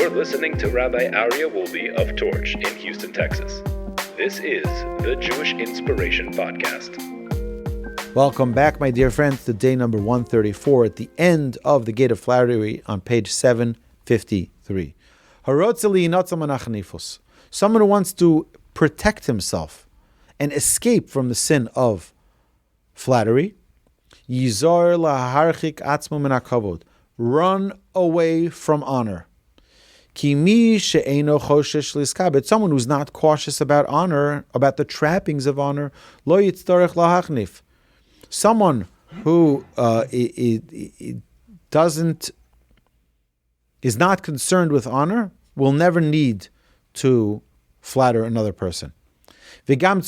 You're listening to Rabbi Aryeh Wolbe of Torch in Houston, Texas. This is the Jewish Inspiration Podcast. Welcome back, my dear friends, to day number 134 at the end of the Gate of Flattery on page 753. Someone who wants to protect himself and escape from the sin of flattery. Run away from honor. But someone who's not cautious about honor, about the trappings of honor, someone who is not concerned with honor will never need to flatter another person. Don't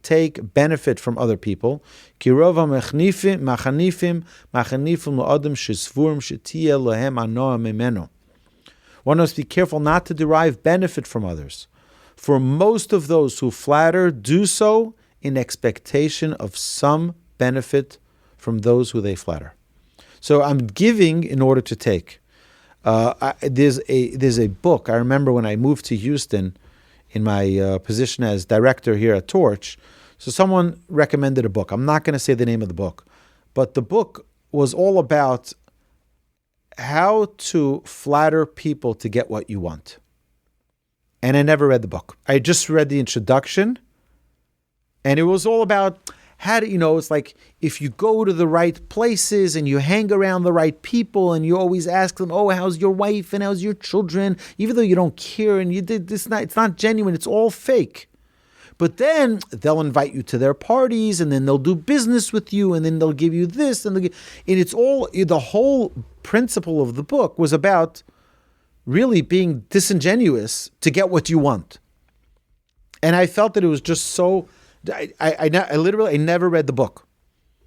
take benefit from other people. One must be careful not to derive benefit from others. For most of those who flatter do so in expectation of some benefit from those who they flatter. So I'm giving in order to take. There's a book. I remember when I moved to Houston in my position as director here at Torch. So someone recommended a book. I'm not going to say the name of the book, but the book was all about how to flatter people to get what you want. And I never read the book. I just read the introduction, and it was all about how do it's like if you go to the right places and you hang around the right people and you always ask them, oh, how's your wife and how's your children, even though you don't care and you did this, it's not genuine, it's all fake. But then they'll invite you to their parties and then they'll do business with you and then they'll give you this and it's all, the whole principle of the book was about really being disingenuous to get what you want. And I felt that it was just so... I never read the book.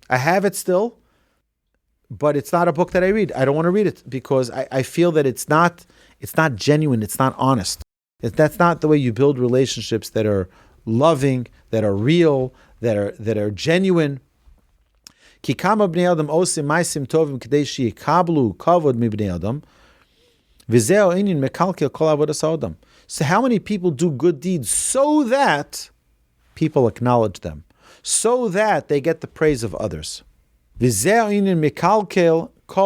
I have it still, but it's not a book that I read. I don't want to read it because I feel that it's not genuine. It's not honest. That's not the way you build relationships that are loving, that are real, that are genuine. So how many people do good deeds so that people acknowledge them, so that they get the praise of others? All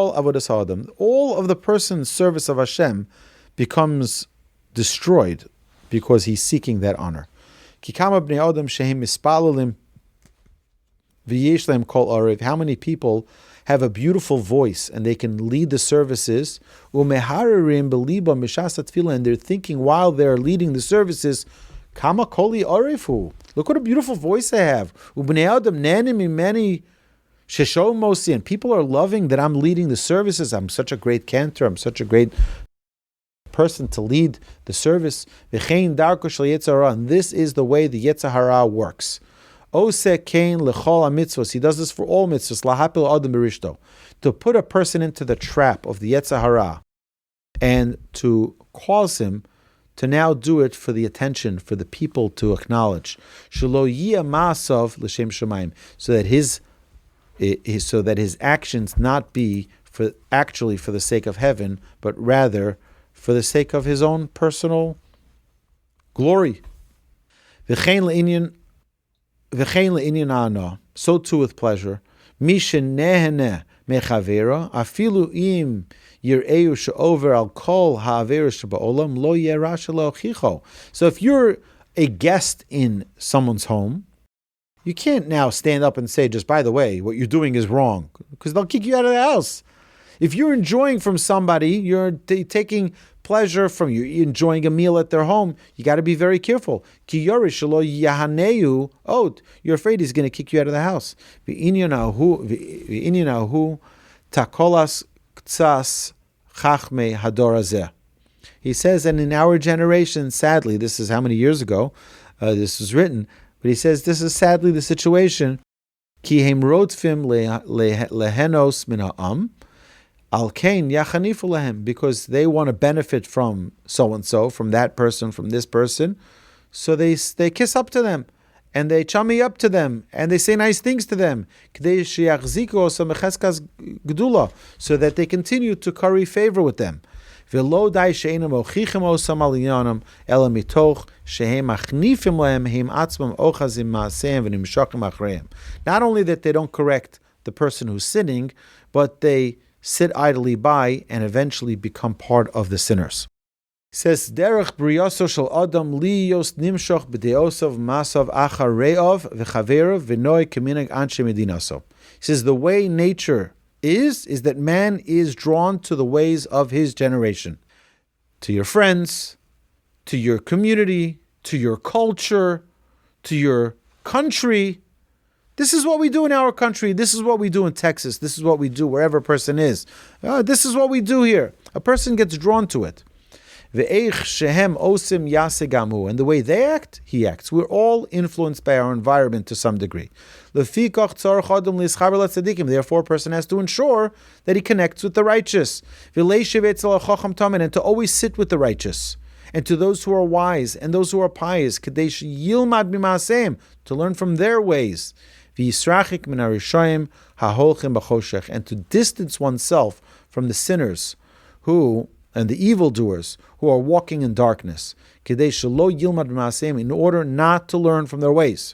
of the person's service of Hashem becomes destroyed because he's seeking that honor. How many people have a beautiful voice and they can lead the services, and they're thinking while they're leading the services, Kama koli orefu. Look what a beautiful voice I have. And people are loving that I'm leading the services. I'm such a great cantor. I'm such a great person to lead the service. And this is the way the Yetzer Hara works. He does this for all mitzvahs. To put a person into the trap of the Yetzer Hara and to cause him to now do it for the attention, for the people to acknowledge. L'shem Shamayim, so that his actions not be for the sake of heaven, but rather for the sake of his own personal glory. So too with pleasure. Afilu im yireu she'over al kol ha'averos she'ba'olam lo yera shelo chicho. So if you're a guest in someone's home, you can't now stand up and say, just by the way, what you're doing is wrong, because they'll kick you out of the house. If you're enjoying from somebody, you're taking pleasure from you, you're enjoying a meal at their home, you got to be very careful. Ki yorish shelo yahaneu od. You're afraid he's going to kick you out of the house. V'inyan takolas ktsas chachmei hador hazeh. He says, and in our generation, sadly, this is how many years ago this was written, but he says this is sadly the situation. Ki hem rotfim lehenos min ha'am. Al-kain yachanifu lahem, because they want to benefit from so-and-so, from that person, from this person, so they kiss up to them. and they chummy up to them, and they say nice things to them, so that they continue to curry favor with them. Not only that they don't correct the person who's sinning, but they sit idly by and eventually become part of the sinners. He says, "Derech briyaso shel adam liyos nimshoch b'deosav masav achar re'ov v'chaverov v'noi k'minag anshe medinaso." He says, the way nature is that man is drawn to the ways of his generation, to your friends, to your community, to your culture, to your country. This is what we do in our country. This is what we do in Texas. This is what we do wherever a person is. This is what we do here. A person gets drawn to it. And the way they act, he acts. We're all influenced by our environment to some degree. Therefore, a person has to ensure that he connects with the righteous. And to always sit with the righteous. And to those who are wise and those who are pious, to learn from their ways. And to distance oneself from the sinners and the evildoers who are walking in darkness, in order not to learn from their ways.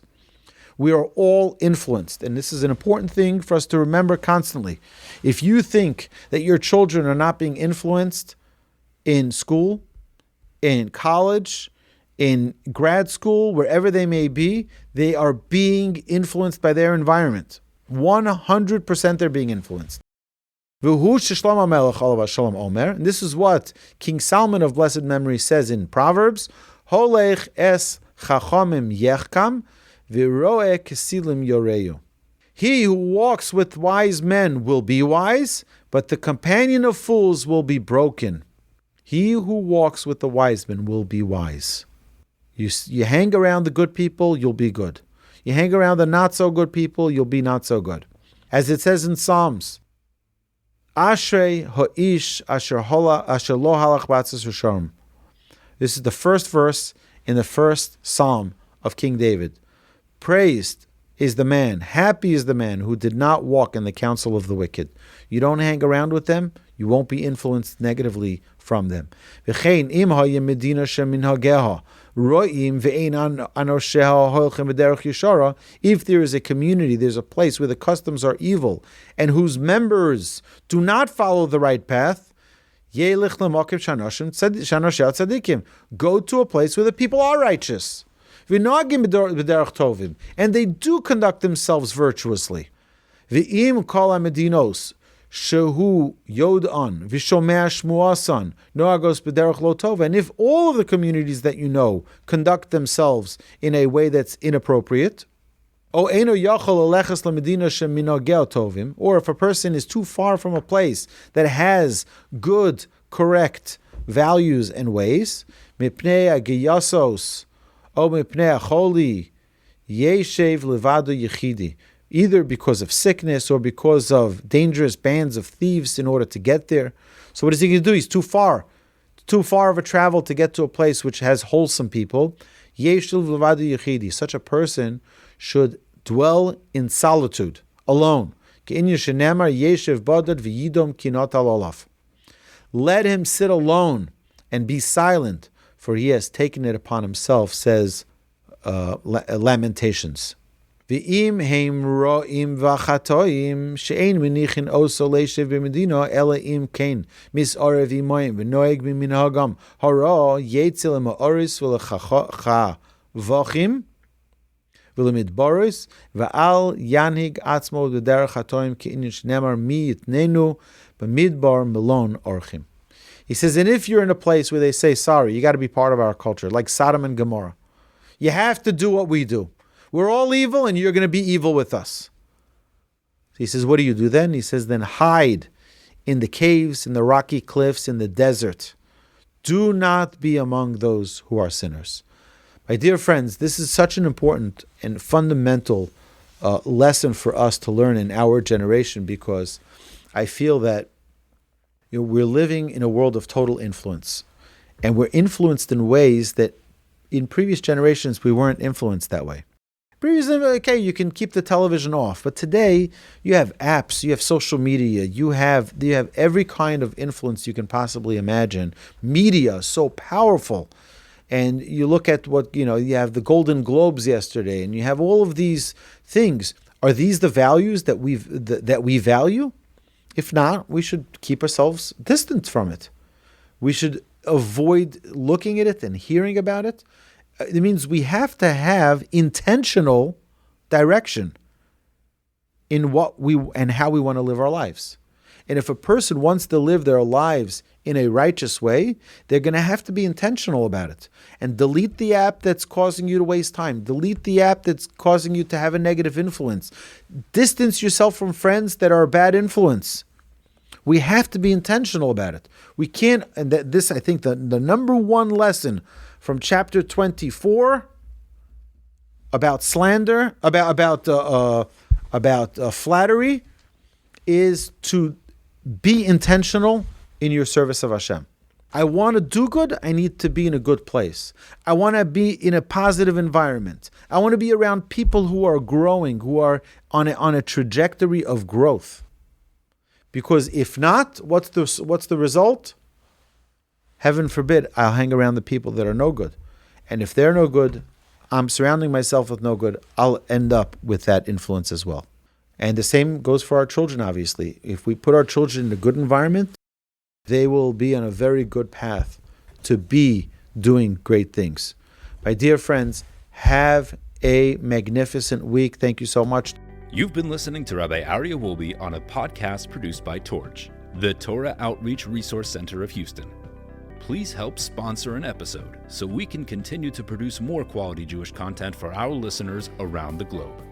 We are all influenced, and this is an important thing for us to remember constantly. If you think that your children are not being influenced in school, in college, in grad school, wherever they may be, they are being influenced by their environment. 100% they're being influenced. And this is what King Solomon of blessed memory says in Proverbs, Holech es chachamim yechkam v'roeh kesilim yoreyu. He who walks with wise men will be wise, but the companion of fools will be broken. He who walks with the wise men will be wise. You hang around the good people, you'll be good. You hang around the not so good people, you'll be not so good. As it says in Psalms, Ashrei ho'ish asher lo halach b'atzos v'shalom. This is the first verse in the first Psalm of King David. Praised is the man, happy is the man who did not walk in the counsel of the wicked. You don't hang around with them, you won't be influenced negatively from them. V'chein im ha'yeh medina sheminhageha ro'im ve'ein anosheha ho'elchem b'derech yeshara. If there is a community, there's a place where the customs are evil and whose members do not follow the right path, yelich l'mokev shanoshim tzaddikim. Go to a place where the people are righteous. V'nagim b'derech tovim, and they do conduct themselves virtuously. V'im kol ha'medinos shehu yod'an v'shomea shmuasan noagos b'derech lo tova. And if all of the communities that you know conduct themselves in a way that's inappropriate, or if a person is too far from a place that has good, correct values and ways, mipnei hageyasos o mipnei hacholi yeshev levado yechidi, either because of sickness or because of dangerous bands of thieves in order to get there. So what is he going to do? He's too far of a travel to get to a place which has wholesome people. Yeshev levado yechidi. Such a person should dwell in solitude, alone. Let him sit alone and be silent, for he has taken it upon himself, says Lamentations. V'im heim ro'im v'chatoim she'ein menichin oso leishev b'medina ela im kein misarev imoyim v'noeg b'minhagam hara yetzil ma'oris v'lechavochim v'lemidboris v'al yanhig atzmo v'derech hatoim ke'inin shnemar mi yitnenu b'midbar melon orchim. He says, and if you're in a place where they say, sorry, you got to be part of our culture, like Sodom and Gomorrah. You have to do what we do. We're all evil and you're going to be evil with us. He says, what do you do then? He says, then hide in the caves, in the rocky cliffs, in the desert. Do not be among those who are sinners. My dear friends, this is such an important and fundamental lesson for us to learn in our generation, because I feel that we're living in a world of total influence. And we're influenced in ways that in previous generations we weren't influenced that way. Previously, okay, you can keep the television off, but today you have apps, you have social media, you have every kind of influence you can possibly imagine. Media is so powerful, and you look at what you have the Golden Globes yesterday, and you have all of these things. Are these the values that we value? If not, we should keep ourselves distant from it. We should avoid looking at it and hearing about it. It means we have to have intentional direction in what we and how we want to live our lives. And if a person wants to live their lives in a righteous way, they're going to have to be intentional about it. And delete the app that's causing you to waste time. Delete the app that's causing you to have a negative influence. Distance yourself from friends that are a bad influence. We have to be intentional about it. We can't, and this, I think, the number one lesson from chapter 24 about slander, about flattery, is to be intentional in your service of Hashem. I want to do good, I need to be in a good place. I want to be in a positive environment. I want to be around people who are growing, who are on a trajectory of growth. Because if not, what's the result? Heaven forbid, I'll hang around the people that are no good. And if they're no good, I'm surrounding myself with no good, I'll end up with that influence as well. And the same goes for our children, obviously. If we put our children in a good environment, they will be on a very good path to be doing great things. My dear friends, have a magnificent week. Thank you so much. You've been listening to Rabbi Aryeh Wolbe on a podcast produced by Torch, the Torah Outreach Resource Center of Houston. Please help sponsor an episode so we can continue to produce more quality Jewish content for our listeners around the globe.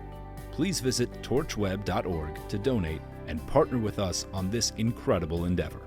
Please visit torchweb.org to donate and partner with us on this incredible endeavor.